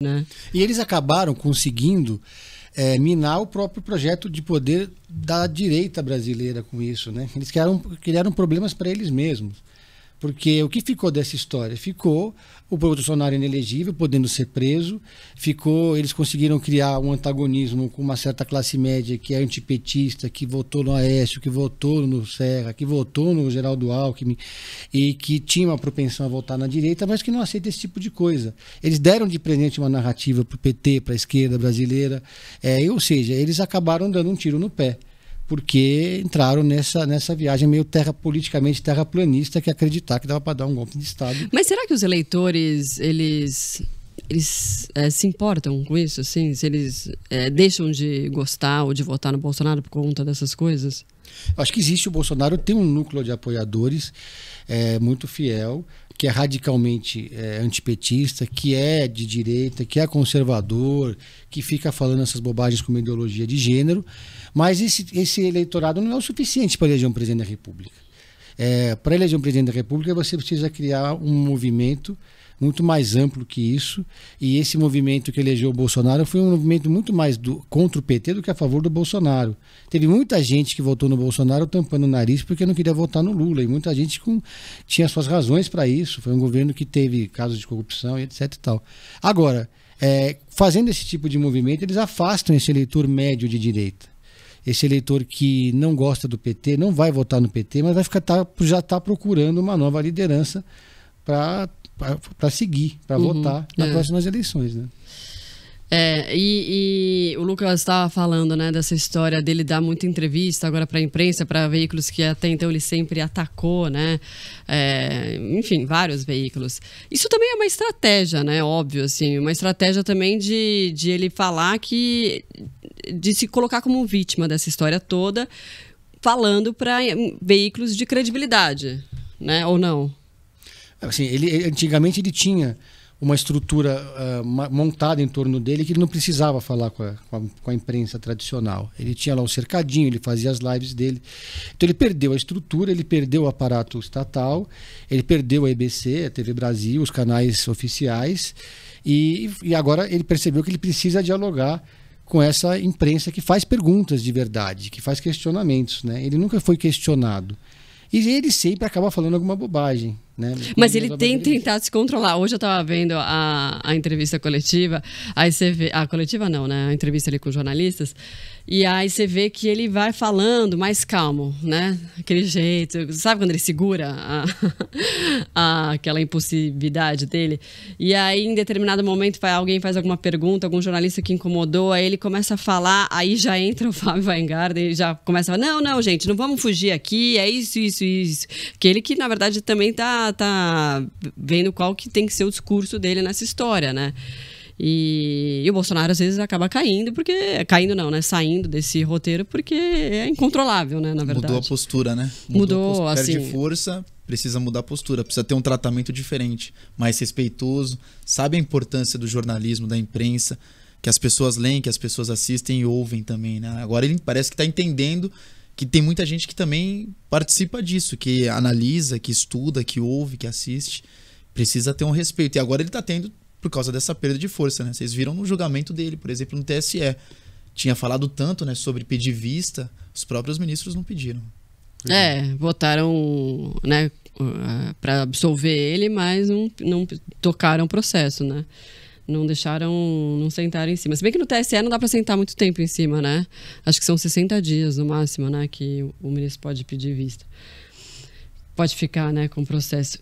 né? E eles acabaram conseguindo minar o próprio projeto de poder da direita brasileira com isso, né? Eles criaram problemas para eles mesmos. Porque o que ficou dessa história? Ficou o Bolsonaro inelegível, podendo ser preso, eles conseguiram criar um antagonismo com uma certa classe média que é antipetista, que votou no Aécio, que votou no Serra, que votou no Geraldo Alckmin e que tinha uma propensão a votar na direita, mas que não aceita esse tipo de coisa. Eles deram de presente uma narrativa para o PT, para a esquerda brasileira, ou seja, eles acabaram dando um tiro no pé, porque entraram nessa viagem meio politicamente terraplanista, que é acreditar que dava para dar um golpe de Estado. Mas será que os eleitores, eles se importam com isso? Assim? Se eles deixam de gostar ou de votar no Bolsonaro por conta dessas coisas? Acho que existe. O Bolsonaro tem um núcleo de apoiadores muito fiel, que é radicalmente antipetista, que é de direita, que é conservador, que fica falando essas bobagens com uma ideologia de gênero, mas esse eleitorado não é o suficiente para eleger um presidente da República. Para eleger um presidente da República, você precisa criar um movimento muito mais amplo que isso, e esse movimento que elegeu o Bolsonaro foi um movimento muito mais contra o PT do que a favor do Bolsonaro. Teve muita gente que votou no Bolsonaro tampando o nariz porque não queria votar no Lula, e muita gente tinha suas razões para isso. Foi um governo que teve casos de corrupção e etc e tal. Agora, fazendo esse tipo de movimento, eles afastam esse eleitor médio de direita. Esse eleitor que não gosta do PT, não vai votar no PT, mas já está procurando uma nova liderança para seguir, para votar nas próximas eleições, né? E o Lucas estava falando, né, dessa história dele dar muita entrevista agora para a imprensa, para veículos que até então ele sempre atacou, né? Enfim, vários veículos. Isso também é uma estratégia, né? Óbvio, assim, uma estratégia também de ele falar de se colocar como vítima dessa história toda, falando para veículos de credibilidade, né? Ou não? Assim, antigamente ele tinha uma estrutura montada em torno dele que ele não precisava falar com a imprensa tradicional. Ele tinha lá um cercadinho, ele fazia as lives dele. Então ele perdeu a estrutura, ele perdeu o aparato estatal, ele perdeu a EBC, a TV Brasil, os canais oficiais, e agora ele percebeu que ele precisa dialogar com essa imprensa que faz perguntas de verdade, que faz questionamentos, né? Ele nunca foi questionado. E ele sempre acaba falando alguma bobagem, né? Mas ele tem tentado se controlar. Hoje eu estava vendo a entrevista coletiva, aí você vê, a coletiva não, né? A entrevista ali com jornalistas, e aí você vê que ele vai falando mais calmo, né? Aquele jeito, sabe quando ele segura aquela impulsividade dele? E aí em determinado momento alguém faz alguma pergunta, algum jornalista que incomodou, aí ele começa a falar, aí já entra o Fábio Weingarten, ele já começa a falar, não, gente, não vamos fugir aqui, é isso. Que ele que, na verdade, também tá vendo qual que tem que ser o discurso dele nessa história, né? E o Bolsonaro, às vezes, acaba caindo, saindo desse roteiro, porque é incontrolável, né, na verdade. Mudou a postura, né? Mudou, perde assim... força, precisa mudar a postura, precisa ter um tratamento diferente, mais respeitoso, sabe a importância do jornalismo, da imprensa, que as pessoas leem, que as pessoas assistem e ouvem também, né? Agora ele parece que está entendendo que tem muita gente que também participa disso, que analisa, que estuda, que ouve, que assiste. Precisa ter um respeito. E agora ele está tendo por causa dessa perda de força, né? Vocês viram no julgamento dele, por exemplo, no TSE. Tinha falado tanto, né, sobre pedir vista, os próprios ministros não pediram. Votaram, né, para absolver ele, mas não tocaram o processo, né? Não sentaram em cima. Se bem que no TSE não dá para sentar muito tempo em cima, né? Acho que são 60 dias no máximo, né? Que o ministro pode pedir vista. Pode ficar, né, com o processo.